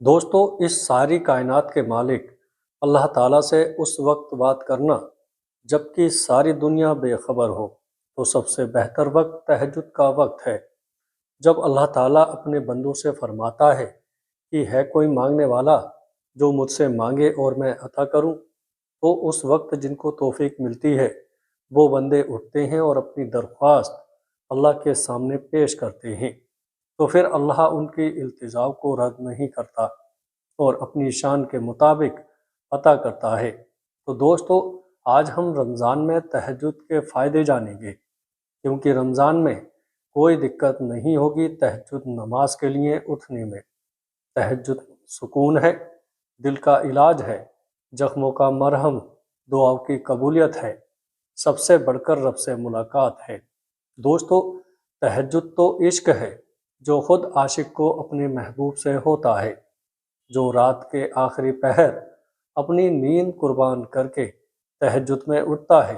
دوستو اس ساری کائنات کے مالک اللہ تعالیٰ سے اس وقت بات کرنا جب کہ ساری دنیا بے خبر ہو تو سب سے بہتر وقت تہجد کا وقت ہے۔ جب اللہ تعالیٰ اپنے بندوں سے فرماتا ہے کہ ہے کوئی مانگنے والا جو مجھ سے مانگے اور میں عطا کروں، تو اس وقت جن کو توفیق ملتی ہے وہ بندے اٹھتے ہیں اور اپنی درخواست اللہ کے سامنے پیش کرتے ہیں، تو پھر اللہ ان کی التجا کو رد نہیں کرتا اور اپنی شان کے مطابق عطا کرتا ہے۔ تو دوستو آج ہم رمضان میں تہجد کے فائدے جانیں گے، کیونکہ رمضان میں کوئی دقت نہیں ہوگی تہجد نماز کے لیے اٹھنے میں۔ تہجد سکون ہے، دل کا علاج ہے، زخموں کا مرہم، دعاؤں کی قبولیت ہے، سب سے بڑھ کر رب سے ملاقات ہے۔ دوستو تہجد تو عشق ہے جو خود عاشق کو اپنے محبوب سے ہوتا ہے۔ جو رات کے آخری پہر اپنی نیند قربان کر کے تہجد میں اٹھتا ہے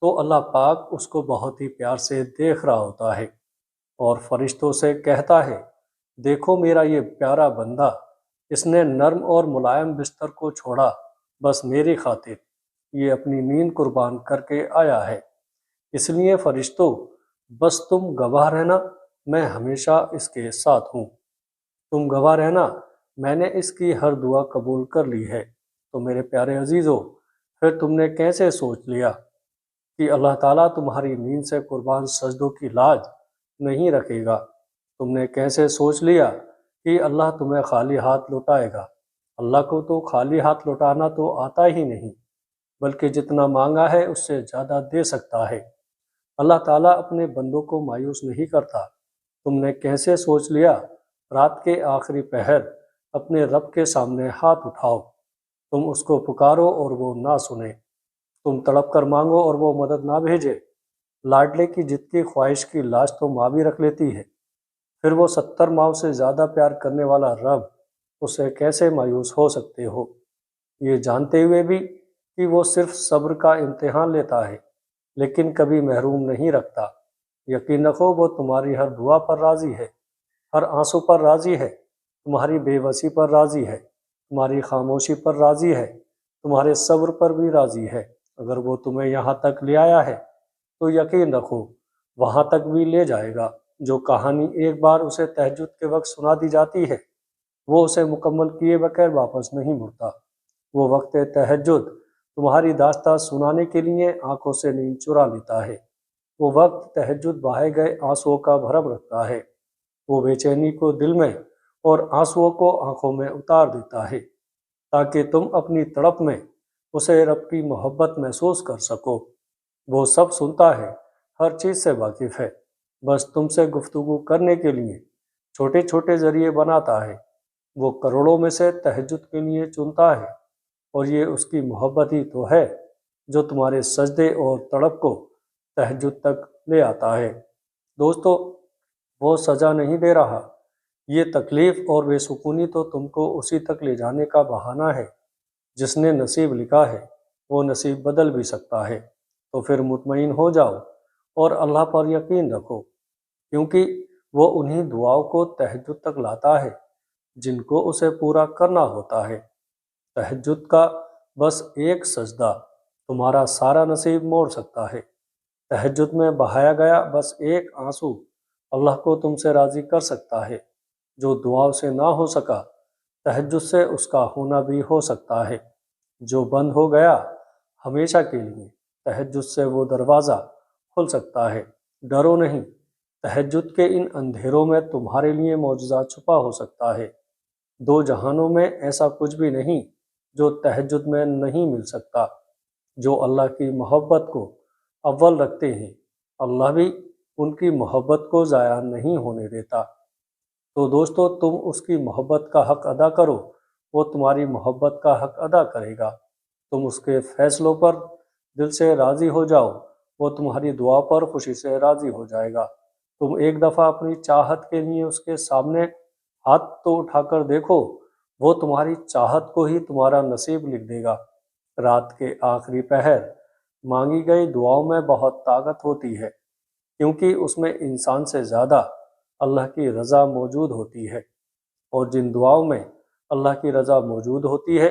تو اللہ پاک اس کو بہت ہی پیار سے دیکھ رہا ہوتا ہے اور فرشتوں سے کہتا ہے، دیکھو میرا یہ پیارا بندہ، اس نے نرم اور ملائم بستر کو چھوڑا بس میری خاطر، یہ اپنی نیند قربان کر کے آیا ہے۔ اس لیے فرشتوں بس تم گواہ رہنا، میں ہمیشہ اس کے ساتھ ہوں۔ تم گواہ رہنا، میں نے اس کی ہر دعا قبول کر لی ہے۔ تو میرے پیارے عزیزو، پھر تم نے کیسے سوچ لیا کہ اللہ تعالیٰ تمہاری نیند سے قربان سجدوں کی لاج نہیں رکھے گا؟ تم نے کیسے سوچ لیا کہ اللہ تمہیں خالی ہاتھ لوٹائے گا؟ اللہ کو تو خالی ہاتھ لوٹانا تو آتا ہی نہیں، بلکہ جتنا مانگا ہے اس سے زیادہ دے سکتا ہے۔ اللہ تعالیٰ اپنے بندوں کو مایوس نہیں کرتا۔ تم نے کیسے سوچ لیا رات کے آخری پہر اپنے رب کے سامنے ہاتھ اٹھاؤ، تم اس کو پکارو اور وہ نہ سنے، تم تڑپ کر مانگو اور وہ مدد نہ بھیجے۔ لاڈلے کی جد کی خواہش کی لاش تو ماں بھی رکھ لیتی ہے، پھر وہ 70 ماؤں سے زیادہ پیار کرنے والا رب اسے کیسے مایوس ہو سکتے ہو؟ یہ جانتے ہوئے بھی کہ وہ صرف صبر کا امتحان لیتا ہے لیکن کبھی محروم نہیں رکھتا۔ یقین رکھو وہ تمہاری ہر دعا پر راضی ہے، ہر آنسو پر راضی ہے، تمہاری بے بسی پر راضی ہے، تمہاری خاموشی پر راضی ہے، تمہارے صبر پر بھی راضی ہے۔ اگر وہ تمہیں یہاں تک لے آیا ہے تو یقین رکھو وہاں تک بھی لے جائے گا۔ جو کہانی ایک بار اسے تہجد کے وقت سنا دی جاتی ہے وہ اسے مکمل کیے بغیر واپس نہیں مڑتا۔ وہ وقت تہجد تمہاری داستان سنانے کے لیے آنکھوں سے نیند چرا لیتا ہے۔ وہ وقت تہجد بہائے گئے آنسوؤں کا بھرم رکھتا ہے۔ وہ بے چینی کو دل میں اور آنسوؤں کو آنکھوں میں اتار دیتا ہے تاکہ تم اپنی تڑپ میں اسے رب کی محبت محسوس کر سکو۔ وہ سب سنتا ہے، ہر چیز سے واقف ہے، بس تم سے گفتگو کرنے کے لیے چھوٹے چھوٹے ذریعے بناتا ہے۔ وہ کروڑوں میں سے تہجد کے لیے چنتا ہے، اور یہ اس کی محبت ہی تو ہے جو تمہارے سجدے اور تڑپ کو تہجد تک لے آتا ہے۔ دوستو وہ سزا نہیں دے رہا، یہ تکلیف اور بے سکونی تو تم کو اسی تک لے جانے کا بہانہ ہے۔ جس نے نصیب لکھا ہے وہ نصیب بدل بھی سکتا ہے۔ تو پھر مطمئن ہو جاؤ اور اللہ پر یقین رکھو، کیونکہ وہ انہی دعاؤں کو تہجد تک لاتا ہے جن کو اسے پورا کرنا ہوتا ہے۔ تہجد کا بس ایک سجدہ تمہارا سارا نصیب موڑ سکتا ہے۔ تہجد میں بہایا گیا بس ایک آنسو اللہ کو تم سے راضی کر سکتا ہے۔ جو دعاؤں سے نہ ہو سکا تہجد سے اس کا ہونا بھی ہو سکتا ہے۔ جو بند ہو گیا ہمیشہ کے لیے تہجد سے وہ دروازہ کھل سکتا ہے۔ ڈرو نہیں، تہجد کے ان اندھیروں میں تمہارے لیے معجزہ چھپا ہو سکتا ہے۔ دو جہانوں میں ایسا کچھ بھی نہیں جو تہجد میں نہیں مل سکتا۔ جو اللہ کی محبت کو اول رکھتے ہیں اللہ بھی ان کی محبت کو ضائع نہیں ہونے دیتا۔ تو دوستو تم اس کی محبت کا حق ادا کرو، وہ تمہاری محبت کا حق ادا کرے گا۔ تم اس کے فیصلوں پر دل سے راضی ہو جاؤ، وہ تمہاری دعا پر خوشی سے راضی ہو جائے گا۔ تم ایک دفعہ اپنی چاہت کے لیے اس کے سامنے ہاتھ تو اٹھا کر دیکھو، وہ تمہاری چاہت کو ہی تمہارا نصیب لکھ دے گا۔ رات کے آخری پہر مانگی گئی دعاؤں میں بہت طاقت ہوتی ہے، کیونکہ اس میں انسان سے زیادہ اللہ کی رضا موجود ہوتی ہے، اور جن دعاؤں میں اللہ کی رضا موجود ہوتی ہے،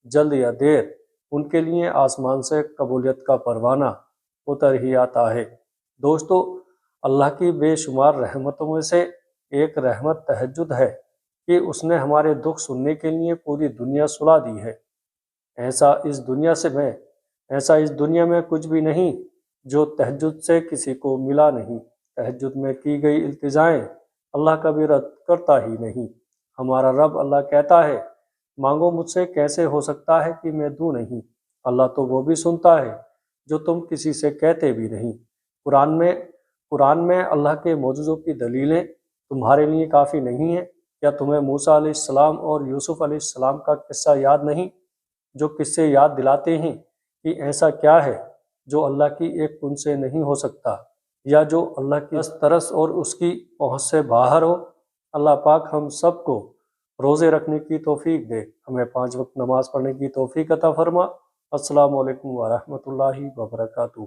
جلد یا دیر ان کے لیے آسمان سے قبولیت کا پروانہ اتر ہی آتا ہے۔ دوستو، اللہ کی بے شمار رحمتوں میں سے ایک رحمت تہجد ہے کہ اس نے ہمارے دکھ سننے کے لیے پوری دنیا سلا دی ہے۔ ایسا اس دنیا میں کچھ بھی نہیں جو تہجد سے کسی کو ملا نہیں۔ تہجد میں کی گئی التجائیں اللہ کبھی رد کرتا ہی نہیں۔ ہمارا رب اللہ کہتا ہے، مانگو مجھ سے، کیسے ہو سکتا ہے کہ میں دوں نہیں؟ اللہ تو وہ بھی سنتا ہے جو تم کسی سے کہتے بھی نہیں۔ قرآن میں اللہ کے معجزوں کی دلیلیں تمہارے لیے کافی نہیں ہیں؟ کیا تمہیں موسیٰ علیہ السلام اور یوسف علیہ السلام کا قصہ یاد نہیں، جو قصے یاد دلاتے ہیں کہ ایسا کیا ہے جو اللہ کی ایک کن سے نہیں ہو سکتا، یا جو اللہ کی طرس اور اس کی پہنچ سے باہر ہو؟ اللہ پاک ہم سب کو روزے رکھنے کی توفیق دے، ہمیں 5 وقت نماز پڑھنے کی توفیق عطا فرما۔ السلام علیکم ورحمۃ اللہ وبرکاتہ۔